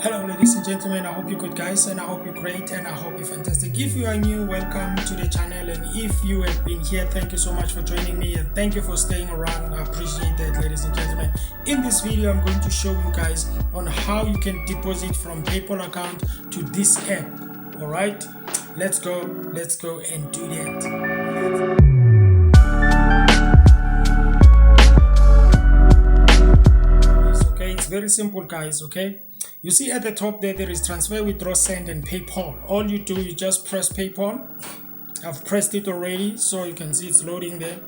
Hello ladies and gentlemen, I hope you're good guys, and I hope you're great, and I hope you're fantastic. If you are new, welcome to the channel, and if you have been here, thank you so much for joining me, and thank you for staying around. I appreciate that, ladies and gentlemen. In this video, I'm going to show you guys on how you can deposit from PayPal account to this app. All right, let's go and do that. It's very simple guys. Okay, you see at the top there is transfer, withdraw, send, and PayPal. All you do, you just press PayPal. I've pressed it already, so you can see it's loading there.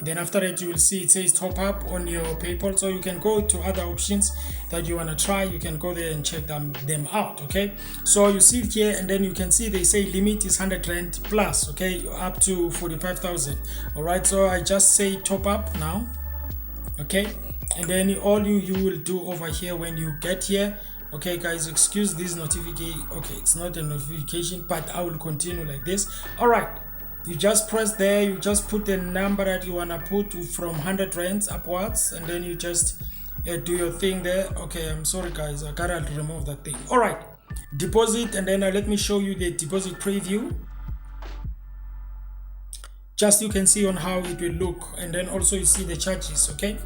Then after that, you will see it says top up on your PayPal, so you can go to other options that you want to try. You can go there and check them out. Okay, so you see it here, and then you can see they say limit is 100 Rand plus, okay, up to 45,000. all right, so I just say top up now. Okay, and then all you will do over here when you get here, okay guys, excuse this notification. Okay, it's not a notification, but I will continue like this. All right, you just press there, you just put the number that you want to put from 100 Rands upwards, and then you just do your thing there. Okay, I'm sorry guys, I gotta remove that thing. All right, deposit, and then let me show you the deposit preview. Just you can see on how it will look, and then also you see the charges. Okay,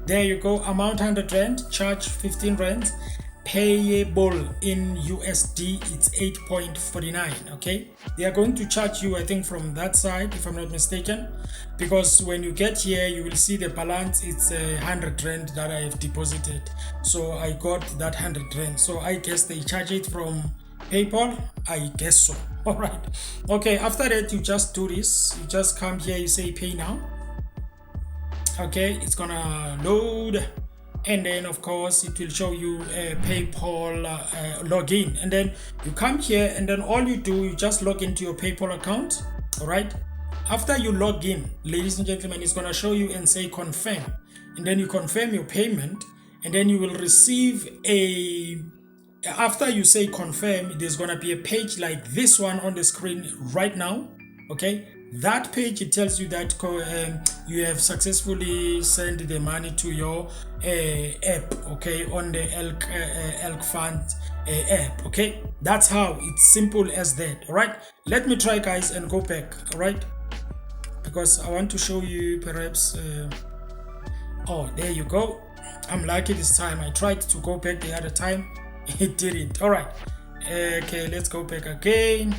there you go, amount 100 Rand, charge 15 Rand, payable in USD it's 8.49. okay, they are going to charge you, I think, from that side, if I'm not mistaken, because when you get here you will see the balance. It's 100 Rand that I have deposited, so I got that 100 Rand, so I guess they charge it from PayPal, I guess so. All right, okay, after that you just do this, you just come here, you say pay now. Okay, it's gonna load, and then of course it will show you PayPal login, and then you come here, and then all you do, you just log into your PayPal account. All right, after you log in, ladies and gentlemen, it's gonna show you and say confirm, and then you confirm your payment, and then you will receive after you say confirm, there's gonna be a page like this one on the screen right now. Okay, that page, it tells you that you have successfully sent the money to your app, okay, on the ElkFunds app. Okay, that's how it's simple as that. All right, let me try guys and go back. All right, because I want to show you perhaps oh, there you go. I'm lucky this time. I tried to go back the other time, it didn't. All right, okay, let's go back again.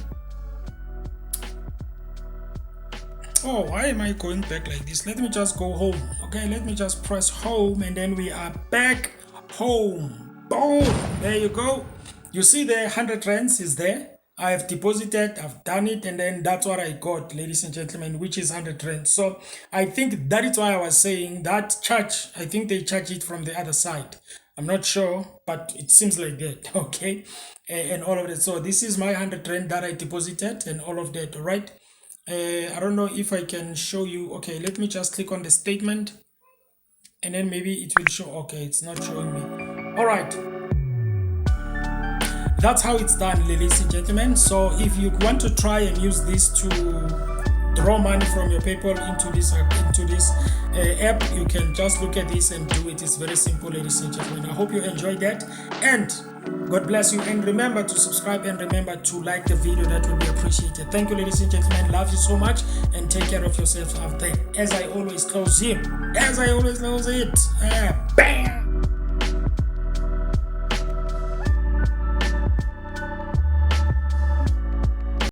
Oh, why am I going back like this? Let me just go home. Okay, let me just press home, and then we are back home. Boom, there you go. You see the 100 Rands is there. I have deposited, I've done it, and then that's what I got, ladies and gentlemen, which is 100 Rands. So I think that is why I was saying that charge, I think they charge it from the other side. I'm not sure, but it seems like that. Okay, and all of that. So this is my 100 Rand that I deposited and all of that. All right, I don't know if I can show you. Okay, let me just click on the statement, and then maybe it will show. Okay, it's not showing me. All right, that's how it's done, ladies and gentlemen. So if you want to try and use this to draw money from your PayPal into this app, you can just look at this and do it. It's very simple, ladies and gentlemen. I hope you enjoyed that, and God bless you, and remember to subscribe, and remember to like the video. That would be appreciated. Thank you, ladies and gentlemen. Love you so much, and take care of yourselves out there. As I always close it, bang.